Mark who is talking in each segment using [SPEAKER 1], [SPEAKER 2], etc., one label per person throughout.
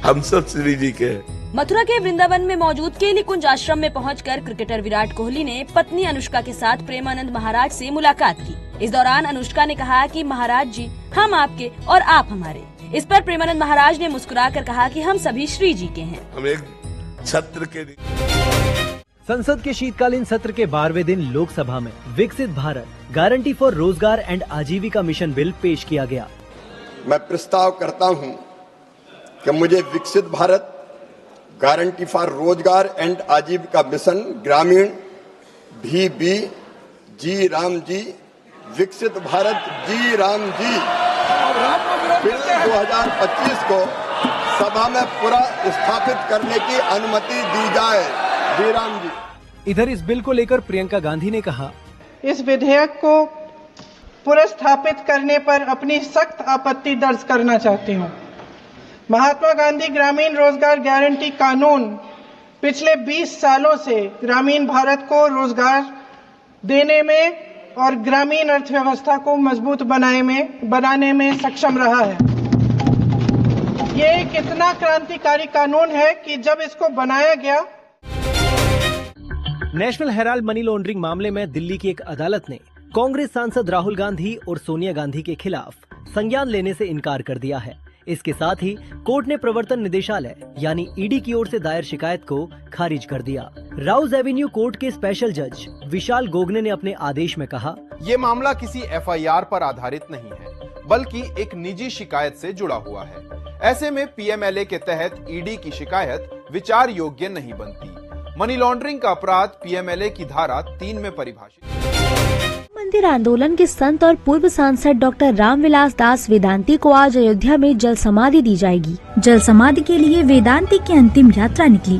[SPEAKER 1] हम सब श्री जी के हैं।
[SPEAKER 2] मथुरा के वृंदावन में मौजूद केली कुंज आश्रम में पहुंचकर क्रिकेटर विराट कोहली ने पत्नी अनुष्का के साथ प्रेमानंद महाराज से मुलाकात की। इस दौरान अनुष्का ने कहा कि महाराज जी हम आपके और आप हमारे। इस पर प्रेमानंद महाराज ने मुस्कुराकर कहा कि हम सभी श्री जी के हैं।
[SPEAKER 1] हम एक छत्र के
[SPEAKER 3] संसद के शीतकालीन सत्र के 12वें दिन लोकसभा में विकसित भारत गारंटी फॉर रोजगार एंड आजीविका मिशन बिल पेश किया गया।
[SPEAKER 4] मैं प्रस्ताव करता हूं कि मुझे विकसित भारत गारंटी फॉर रोजगार एंड आजीविका मिशन ग्रामीण VB जी राम जी विकसित भारत जी राम जी बिल 2025 को सभा में पूरा स्थापित करने की अनुमति दी जाए। जी राम जी।
[SPEAKER 3] इधर इस बिल को लेकर प्रियंका गांधी ने कहा,
[SPEAKER 5] इस विधेयक को पुनर्स्थापित करने पर अपनी सख्त आपत्ति दर्ज करना चाहती हूँ। महात्मा गांधी ग्रामीण रोजगार गारंटी कानून पिछले 20 सालों से ग्रामीण भारत को रोजगार देने में और ग्रामीण अर्थव्यवस्था को मजबूत बनाने में सक्षम रहा है। ये एक इतना क्रांतिकारी कानून है कि जब इसको बनाया गया।
[SPEAKER 3] नेशनल हेराल्ड मनी लॉन्ड्रिंग मामले में दिल्ली की एक अदालत ने कांग्रेस सांसद राहुल गांधी और सोनिया गांधी के खिलाफ संज्ञान लेने से इनकार कर दिया है। इसके साथ ही कोर्ट ने प्रवर्तन निदेशालय यानी ईडी की ओर से दायर शिकायत को खारिज कर दिया। राउज एवेन्यू कोर्ट के स्पेशल जज विशाल गोगने ने अपने आदेश में कहा,
[SPEAKER 6] ये मामला किसी FIR पर आधारित नहीं है बल्कि एक निजी शिकायत से जुड़ा हुआ है। ऐसे में PMLA के तहत ईडी की शिकायत विचार योग्य नहीं बनती। मनी लॉन्ड्रिंग का अपराध PMLA की धारा 3 में परिभाषित।
[SPEAKER 7] मंदिर आंदोलन के संत और पूर्व सांसद डॉक्टर रामविलास दास वेदांती को आज अयोध्या में जल समाधि दी जाएगी। जल समाधि के लिए वेदांती की अंतिम यात्रा निकली।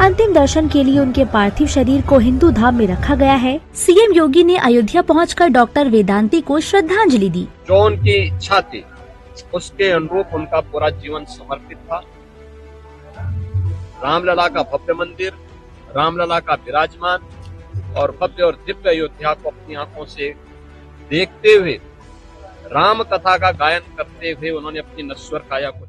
[SPEAKER 7] अंतिम दर्शन के लिए उनके पार्थिव शरीर को हिंदू धाम में रखा गया है। CM योगी ने अयोध्या पहुंचकर डॉक्टर वेदांती को श्रद्धांजलि दी।
[SPEAKER 8] जो उनकी इच्छा थी उसके अनुरूप उनका पूरा जीवन समर्पित था। रामलला का भव्य मंदिर, रामलला का विराजमान और भव्य और दिव्य अयोध्या को अपनी आंखों से देखते हुए राम कथा का गायन करते हुए उन्होंने अपनी नश्वर काया को।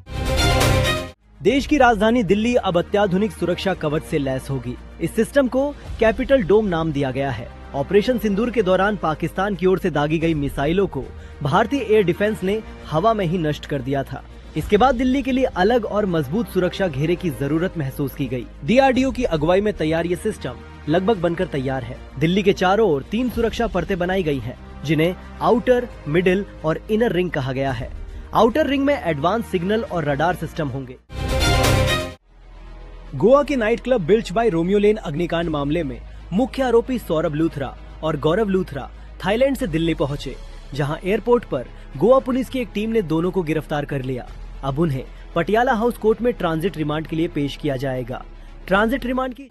[SPEAKER 3] देश की राजधानी दिल्ली अब अत्याधुनिक सुरक्षा कवच से लैस होगी। इस सिस्टम को कैपिटल डोम नाम दिया गया है। ऑपरेशन सिंदूर के दौरान पाकिस्तान की ओर से दागी गई मिसाइलों को भारतीय एयर डिफेंस ने हवा में ही नष्ट कर दिया था। इसके बाद दिल्ली के लिए अलग और मजबूत सुरक्षा घेरे की जरूरत महसूस की गई। DRDO की अगुवाई में तैयार ये सिस्टम लगभग बनकर तैयार है। दिल्ली के चारों ओर 3 सुरक्षा परतें बनाई गई हैं, जिन्हें आउटर, मिडिल और इनर रिंग कहा गया है। आउटर रिंग में एडवांस सिग्नल और रडार सिस्टम होंगे। गोवा के night club बिल्च by Romeo Lane अग्निकांड मामले में मुख्य आरोपी सौरभ लूथरा और गौरव लूथरा थाईलैंड से दिल्ली पहुंचे, जहां एयरपोर्ट पर गोवा पुलिस की एक टीम ने दोनों को गिरफ्तार कर लिया। अब उन्हें पटियाला हाउस कोर्ट में ट्रांजिट रिमांड के लिए पेश किया जाएगा। ट्रांजिट रिमांड की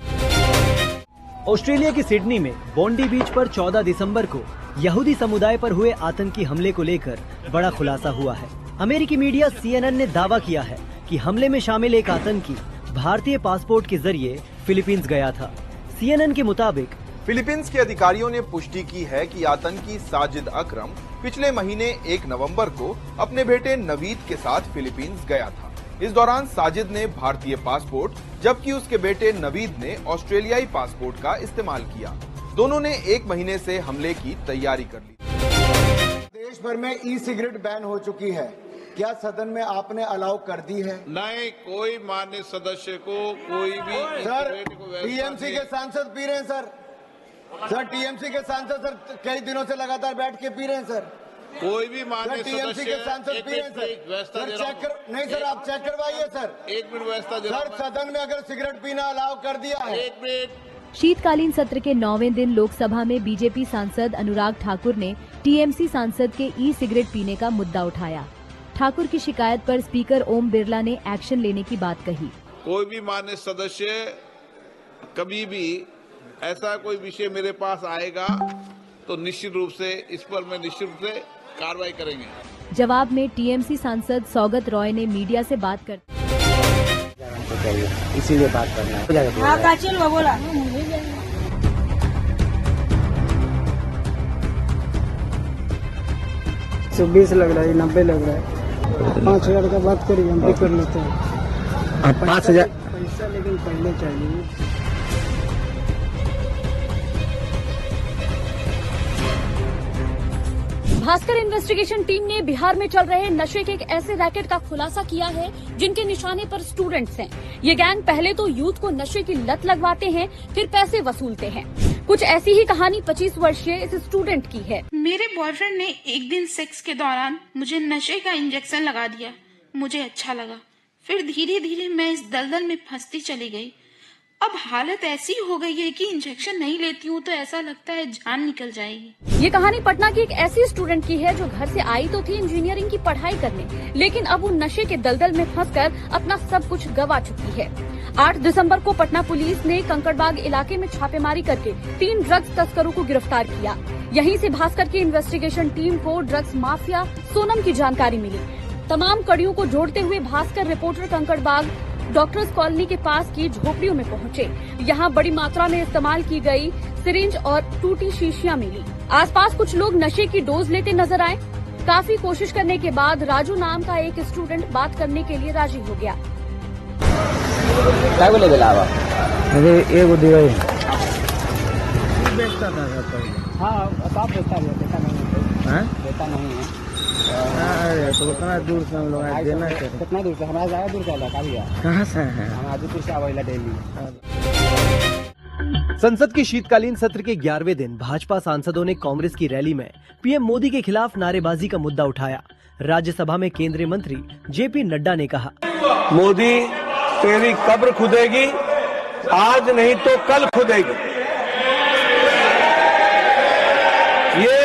[SPEAKER 3] ऑस्ट्रेलिया की सिडनी में बॉन्डी बीच पर 14 दिसंबर को यहूदी समुदाय पर हुए आतंकी हमले को लेकर बड़ा खुलासा हुआ है। अमेरिकी मीडिया CNN ने दावा किया है कि हमले में शामिल एक आतंकी भारतीय पासपोर्ट के जरिए फिलीपींस गया था। CNN के मुताबिक
[SPEAKER 6] फिलीपींस के अधिकारियों ने पुष्टि की है कि आतंकी साजिद अकरम पिछले महीने 1 नवंबर को अपने बेटे नवीद के साथ फिलीपींस गया था। इस दौरान साजिद ने भारतीय पासपोर्ट जबकि उसके बेटे नवीद ने ऑस्ट्रेलियाई पासपोर्ट का इस्तेमाल किया। दोनों ने 1 महीने से हमले की तैयारी कर ली।
[SPEAKER 9] देश भर में ई-सिगरेट बैन हो चुकी है, क्या सदन में आपने अलाउ कर दी है?
[SPEAKER 1] नहीं, कोई मान्य सदस्य को कोई भी
[SPEAKER 9] सर TMC के सांसद पी रहे हैं सर TMC के सांसद सर कई दिनों से लगातार बैठ के पी रहे हैं सर।
[SPEAKER 1] कोई भी मान्य
[SPEAKER 9] TMC के सांसद पी रहे हैं सर चेक कर नहीं सर आप चेक करवाइए सर।
[SPEAKER 1] 1 मिनट व्यवस्था दे रहा हूं।
[SPEAKER 9] सर सदन में अगर सिगरेट पीना अलाउ कर दिया है।
[SPEAKER 1] 1 मिनट।
[SPEAKER 7] शीतकालीन सत्र के 9वें दिन लोकसभा में बीजेपी सांसद अनुराग ठाकुर ने TMC सांसद के ई-सिगरेट पीने का मुद्दा उठाया। ठाकुर की शिकायत पर स्पीकर ओम बिरला ने एक्शन लेने की बात कही।
[SPEAKER 1] कोई भी मान्य सदस्य कभी भी ऐसा कोई विषय मेरे पास आएगा तो निश्चित रूप से इस पर मैं निश्चित रूप से कार्रवाई करेंगे।
[SPEAKER 7] जवाब में TMC सांसद सौगत रॉय ने मीडिया से बात कर
[SPEAKER 10] इसीलिए बात करना है।
[SPEAKER 2] बोला
[SPEAKER 10] 120 लग रहा है, 90 लग रहा है। 5,000 का बात करिए, हम भी कर लेते हैं। 5,000 पैसा लेकिन पहले चाहिए।
[SPEAKER 11] भास्कर इन्वेस्टिगेशन टीम ने बिहार में चल रहे नशे के एक ऐसे रैकेट का खुलासा किया है जिनके निशाने पर स्टूडेंट्स हैं। ये गैंग पहले तो यूथ को नशे की लत लगवाते हैं, फिर पैसे वसूलते हैं। कुछ ऐसी ही कहानी 25 वर्षीय इस स्टूडेंट की है।
[SPEAKER 12] मेरे बॉयफ्रेंड ने एक दिन सेक्स के दौरान मुझे नशे का इंजेक्शन लगा दिया। मुझे अच्छा लगा, फिर धीरे धीरे मैं इस दलदल में फंसती चली गई। अब हालत ऐसी हो गई है कि इंजेक्शन नहीं लेती हूँ तो ऐसा लगता है जान निकल जाएगी।
[SPEAKER 11] ये कहानी पटना की एक ऐसी स्टूडेंट की है जो घर से आई तो थी इंजीनियरिंग की पढ़ाई करने, लेकिन अब वो नशे के दलदल में फंसकर अपना सब कुछ गवा चुकी है। 8 दिसंबर को पटना पुलिस ने कंकड़बाग इलाके में छापेमारी करके 3 ड्रग्स तस्करों को गिरफ्तार किया। यहीं से भास्कर की इन्वेस्टिगेशन टीम को ड्रग्स माफिया सोनम की जानकारी मिली। तमाम कड़ियों को जोड़ते हुए Bhaskar reporter Kankarbagh doctors colony के पास की झोपड़ियों में पहुंचे। यहाँ बड़ी मात्रा में इस्तेमाल की गई सिरिंज और टूटी शीशियां मिली। आसपास कुछ लोग नशे की डोज लेते नजर आए। काफी कोशिश करने के बाद राजू नाम का एक स्टूडेंट बात करने के लिए राजी हो गया।
[SPEAKER 10] क्या बोले दिलावा? मुझे एक दिया बेचता था पहले। हाँ, साफ बेचता है, बेचता नहीं है। बेचता नहीं है। तो कितना दूर से हम लोग देना है? कितना दूर से? हमारा ज्यादा दूर का इलाका भी है। कहाँ से है? हम आदिपुर से आवेला डेली।
[SPEAKER 3] संसद के शीतकालीन सत्र के 11वें दिन भाजपा सांसदों ने कांग्रेस की रैली में पीएम मोदी के खिलाफ नारेबाजी का मुद्दा उठाया। राज्यसभा में केंद्रीय मंत्री जेपी नड्डा ने कहा,
[SPEAKER 13] मोदी तेरी कब्र खुदेगी, आज नहीं तो कल खुदेगी। ये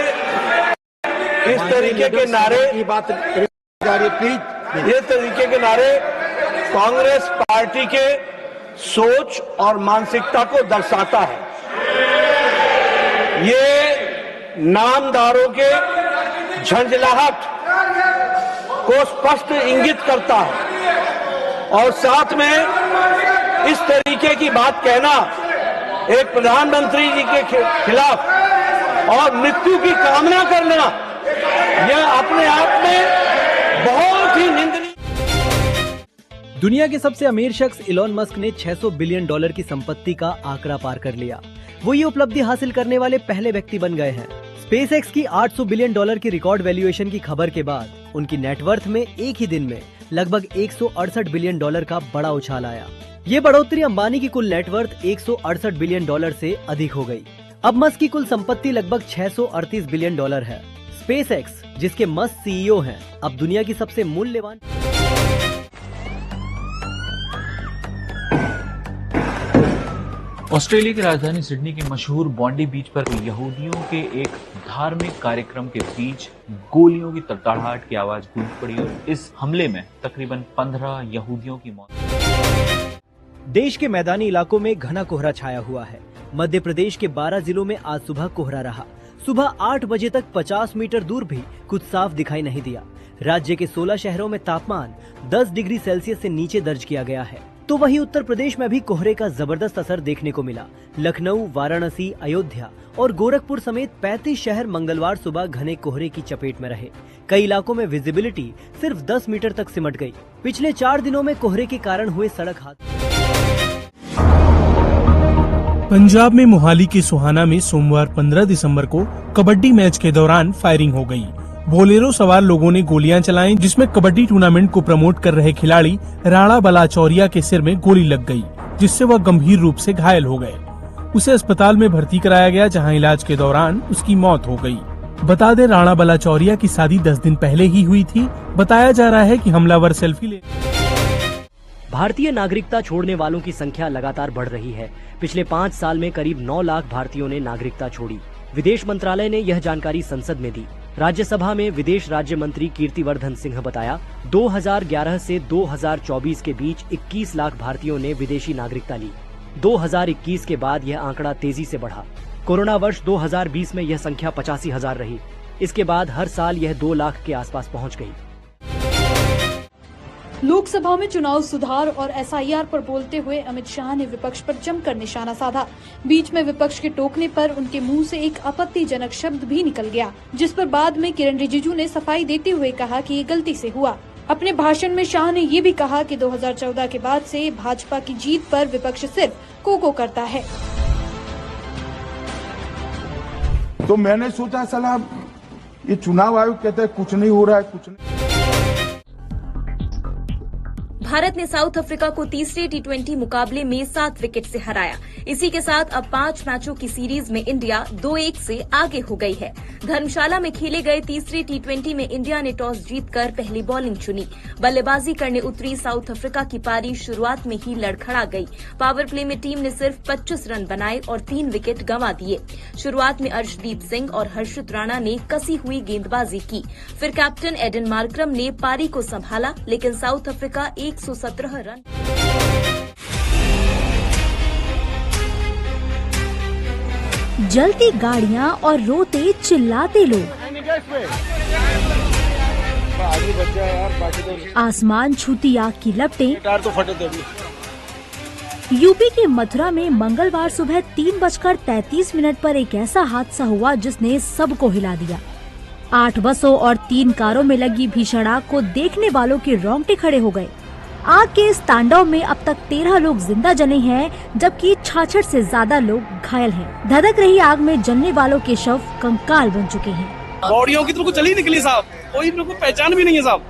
[SPEAKER 13] इस तरीके के नारे की बात प्लीज, ये तरीके के नारे कांग्रेस पार्टी के सोच और मानसिकता को दर्शाता है। ये नामदारों के झंझलाहट को स्पष्ट इंगित करता है और साथ में इस तरीके की बात कहना एक प्रधानमंत्री जी के खिलाफ और मृत्यु की कामना करना, यह अपने आप में बहुत ही निंदनीय।
[SPEAKER 3] दुनिया के सबसे अमीर शख्स इलॉन मस्क ने $600 बिलियन की संपत्ति का आंकड़ा पार कर लिया। वो ये उपलब्धि हासिल करने वाले पहले व्यक्ति बन गए हैं। स्पेसएक्स की $800 बिलियन की रिकॉर्ड वैल्यूएशन की खबर के बाद उनकी नेटवर्थ में एक ही दिन में लगभग $168 बिलियन का बड़ा उछाल आया। ये बढ़ोतरी अंबानी की कुल नेटवर्थ $168 बिलियन से अधिक हो गई। अब मस्क की कुल संपत्ति लगभग $638 बिलियन है। स्पेसएक्स, जिसके मस्क सीईओ हैं, अब दुनिया की सबसे मूल्यवान।
[SPEAKER 14] ऑस्ट्रेलिया की राजधानी सिडनी के मशहूर बॉन्डी बीच पर यहूदियों के एक धार्मिक कार्यक्रम के बीच गोलियों की तड़तड़ाहट की आवाज गूंज पड़ी और इस हमले में तकरीबन 15 यहूदियों की मौत।
[SPEAKER 3] देश के मैदानी इलाकों में घना कोहरा छाया हुआ है। मध्य प्रदेश के 12 जिलों में आज सुबह कोहरा रहा। सुबह 8 बजे तक 50 मीटर दूर भी कुछ साफ दिखाई नहीं दिया। राज्य के 16 शहरों में तापमान 10 डिग्री सेल्सियस से नीचे दर्ज किया गया है। तो वहीं उत्तर प्रदेश में भी कोहरे का जबरदस्त असर देखने को मिला। लखनऊ, वाराणसी, अयोध्या और गोरखपुर समेत 35 शहर मंगलवार सुबह घने कोहरे की चपेट में रहे। कई इलाकों में विजिबिलिटी सिर्फ 10 मीटर तक सिमट गई। पिछले 4 दिनों में कोहरे के कारण हुए सड़क हादसे।
[SPEAKER 15] पंजाब में मोहाली के सोहाना में सोमवार 15 दिसंबर को कबड्डी मैच के दौरान फायरिंग हो गई। बोलेरो सवार लोगों ने गोलियां चलाईं, जिसमें कबड्डी टूर्नामेंट को प्रमोट कर रहे खिलाड़ी राणा बलाचौरिया के सिर में गोली लग गई, जिससे वह गंभीर रूप से घायल हो गए। उसे अस्पताल में भर्ती कराया गया, जहां इलाज के दौरान उसकी मौत हो गई। बता दें, राणा बलाचौरिया की शादी 10 दिन पहले ही हुई थी। बताया जा रहा है कि हमलावर सेल्फी ले।
[SPEAKER 3] भारतीय नागरिकता छोड़ने वालों की संख्या लगातार बढ़ रही है। पिछले 5 साल में करीब 9 लाख भारतीयों ने नागरिकता छोड़ी। विदेश मंत्रालय ने यह जानकारी संसद में दी। राज्यसभा में विदेश राज्य मंत्री कीर्तिवर्धन सिंह बताया, 2011 से 2024 के बीच 21 लाख भारतीयों ने विदेशी नागरिकता ली। 2021 के बाद यह आंकड़ा तेजी से बढ़ा। कोरोना वर्ष 2020 में यह संख्या 85,000 रही। इसके बाद हर साल यह 2 लाख के आसपास पहुंच गई।
[SPEAKER 11] लोकसभा में चुनाव सुधार और एसआईआर पर बोलते हुए अमित शाह ने विपक्ष पर जमकर निशाना साधा। बीच में विपक्ष के टोकने पर उनके मुंह से एक आपत्तिजनक शब्द भी निकल गया, जिस पर बाद में किरण रिजिजू ने सफाई देते हुए कहा कि ये गलती से हुआ।
[SPEAKER 16] अपने भाषण में शाह ने ये भी कहा कि 2014 के बाद से भाजपा की जीत पर विपक्ष सिर्फ को करता है।
[SPEAKER 17] तो मैंने सोचा साला ये चुनाव आयोग कहते हैं कुछ नहीं हो रहा है, कुछ नहीं।
[SPEAKER 2] भारत ने साउथ अफ्रीका को तीसरे टी20 मुकाबले में 7 विकेट से हराया। इसी के साथ अब 5 मैचों की सीरीज में इंडिया 2-1 से आगे हो गई है। धर्मशाला में खेले गए तीसरे टी20 में इंडिया ने टॉस जीतकर पहली बॉलिंग चुनी। बल्लेबाजी करने उतरी साउथ अफ्रीका की पारी शुरुआत में ही लड़खड़ा गई। पावर प्ले में टीम ने सिर्फ 25 रन बनाए और 3 विकेट गंवा दिए। शुरुआत में अर्शदीप सिंह और हर्षित राणा ने कसी हुई गेंदबाजी की। फिर कैप्टन एडन मार्करम ने पारी को संभाला, लेकिन साउथ अफ्रीका 117 रन
[SPEAKER 7] जलती गाड़ियां और रोते चिल्लाते लोग, आसमान छूती आग की लपटें। यूपी के मथुरा में मंगलवार सुबह 3:33 पर एक ऐसा हादसा हुआ जिसने सबको हिला दिया। 8 बसों और 3 कारों में लगी भीषण आग को देखने वालों के रोंगटे खड़े हो गए। आग के इस तांडव में अब तक 13 लोग जिंदा जले हैं, जबकि 66 से ज्यादा लोग घायल हैं। धधक रही आग में जलने वालों के शव कंकाल बन चुके हैं।
[SPEAKER 18] बॉडियों की तो चली निकली साहब, कोई इनको पहचान भी नहीं है साहब,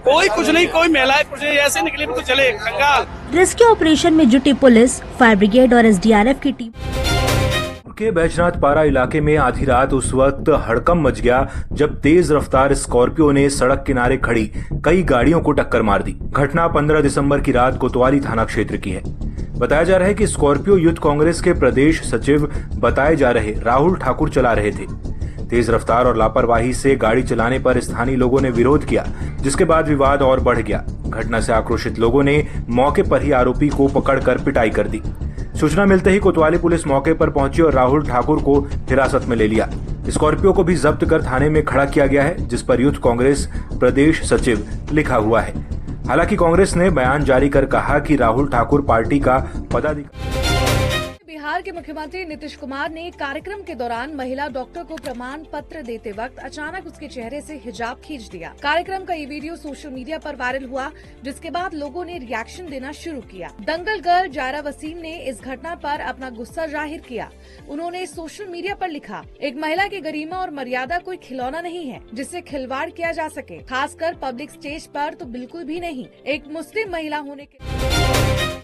[SPEAKER 18] कोई कुछ नहीं, कोई महिलाएं कुछ ऐसे निकले तो चले कंगाल।
[SPEAKER 7] रेस्क्यू ऑपरेशन में जुटी पुलिस, फायर ब्रिगेड और SDRF की टीम
[SPEAKER 19] के बैजनाथ पारा इलाके में आधी रात उस वक्त हड़कंप मच गया जब तेज रफ्तार स्कॉर्पियो ने सड़क किनारे खड़ी कई गाड़ियों को टक्कर मार दी। घटना 15 दिसंबर की रात कोतवाली थाना क्षेत्र की है। बताया जा रहा है कि स्कॉर्पियो यूथ कांग्रेस के प्रदेश सचिव बताए जा रहे राहुल ठाकुर चला रहे थे। तेज रफ्तार और लापरवाही से गाड़ी चलाने पर स्थानीय लोगों ने विरोध किया, जिसके बाद विवाद और बढ़ गया। घटना से आक्रोशित लोगों ने मौके पर ही आरोपी को पकड़कर पिटाई कर दी। सूचना मिलते ही कोतवाली पुलिस मौके पर पहुंची और राहुल ठाकुर को हिरासत में ले लिया। स्कॉर्पियो को भी जब्त कर थाने में खड़ा किया गया है, जिस पर यूथ कांग्रेस प्रदेश सचिव लिखा हुआ है। हालांकि कांग्रेस ने बयान जारी कर कहा कि राहुल ठाकुर पार्टी का पदाधिकारी।
[SPEAKER 16] बिहार के मुख्यमंत्री नीतीश कुमार ने कार्यक्रम के दौरान महिला डॉक्टर को प्रमाण पत्र देते वक्त अचानक उसके चेहरे से हिजाब खींच दिया। कार्यक्रम का ये वीडियो सोशल मीडिया पर वायरल हुआ, जिसके बाद लोगों ने रिएक्शन देना शुरू किया। दंगल गर्ल जायरा वसीम ने इस घटना पर अपना गुस्सा जाहिर किया। उन्होंने सोशल मीडिया पर लिखा, एक महिला की गरिमा और मर्यादा कोई खिलौना नहीं है जिससे खिलवाड़ किया जा सके, खासकर पब्लिक स्टेज पर तो बिल्कुल भी नहीं। एक मुस्लिम महिला होने के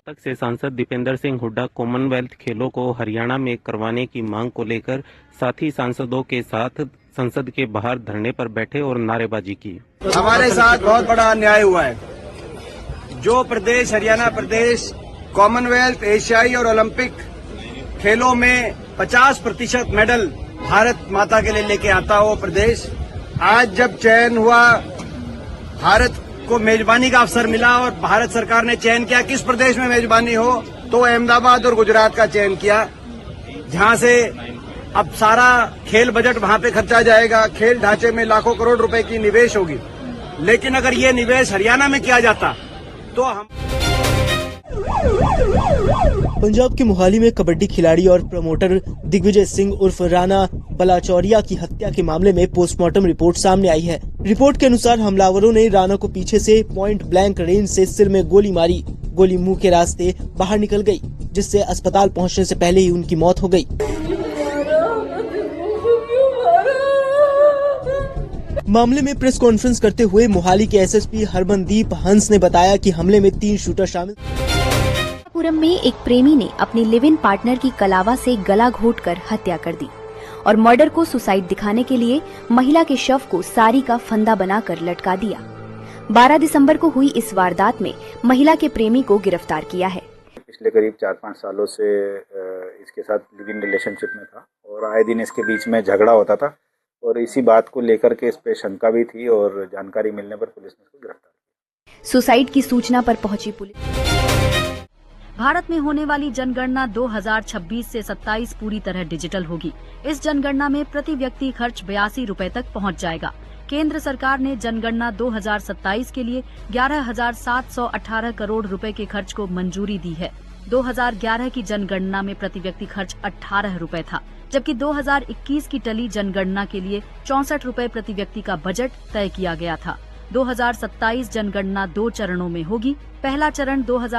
[SPEAKER 20] तक से सांसद दीपेंद्र सिंह हुड्डा कॉमनवेल्थ खेलों को हरियाणा में करवाने की मांग को लेकर साथी सांसदों के साथ संसद के बाहर धरने पर बैठे और नारेबाजी की।
[SPEAKER 9] हमारे साथ बहुत बड़ा अन्याय हुआ है। जो प्रदेश हरियाणा प्रदेश कॉमनवेल्थ, एशियाई और ओलंपिक खेलों में 50% मेडल भारत माता के लिए लेके आता हो प्रदेश, आज जब चयन हुआ, भारत को मेजबानी का अवसर मिला और भारत सरकार ने चयन किया किस प्रदेश में मेजबानी हो, तो अहमदाबाद और गुजरात का चयन किया, जहां से अब सारा खेल बजट वहां पे खर्चा जाएगा। खेल ढांचे में लाखों करोड़ रुपए की निवेश होगी, लेकिन अगर ये निवेश हरियाणा में किया जाता तो हम।
[SPEAKER 3] पंजाब के मोहाली में कबड्डी खिलाड़ी और प्रमोटर दिग्विजय सिंह उर्फ राणा बलाचौरिया की हत्या के मामले में पोस्टमार्टम रिपोर्ट सामने आई है। रिपोर्ट के अनुसार हमलावरों ने राणा को पीछे से पॉइंट ब्लैंक रेंज से सिर में गोली मारी। गोली मुंह के रास्ते बाहर निकल गई, जिससे अस्पताल पहुंचने से पहले ही उनकी मौत हो गई। मामले में प्रेस कॉन्फ्रेंस करते हुए मोहाली के SSP हरमनदीप हंस ने बताया कि हमले में 3 शूटर शामिल।
[SPEAKER 7] पुरम में एक प्रेमी ने अपने लिव इन पार्टनर की कलावा से गला घोंटकर हत्या कर दी और मर्डर को सुसाइड दिखाने के लिए महिला के शव को साड़ी का फंदा बनाकर लटका दिया। 12 दिसंबर को हुई इस वारदात में महिला के प्रेमी को गिरफ्तार किया है।
[SPEAKER 21] पिछले करीब 4-5 सालों से इसके साथ लिव इन रिलेशनशिप में था और आए दिन इसके बीच में झगड़ा होता था और इसी बात को लेकर के इस पे शंका भी थी और जानकारी मिलने पर पुलिस ने इसको गिरफ्तार किया।
[SPEAKER 7] सुसाइड की सूचना पर पहुंची पुलिस।
[SPEAKER 2] भारत में होने वाली जनगणना 2026 से 27 पूरी तरह डिजिटल होगी। इस जनगणना में प्रति व्यक्ति खर्च 82 रुपए तक पहुंच जाएगा। केंद्र सरकार ने जनगणना 2027 के लिए 11,718 करोड़ रुपए के खर्च को मंजूरी दी है। 2011 की जनगणना में प्रति व्यक्ति खर्च 18 रुपए था, जबकि 2021 की टली जनगणना के लिए 64 रुपए प्रति व्यक्ति का बजट तय किया गया था।
[SPEAKER 7] 2027 जनगणना 2 चरणों में होगी। पहला चरण 2000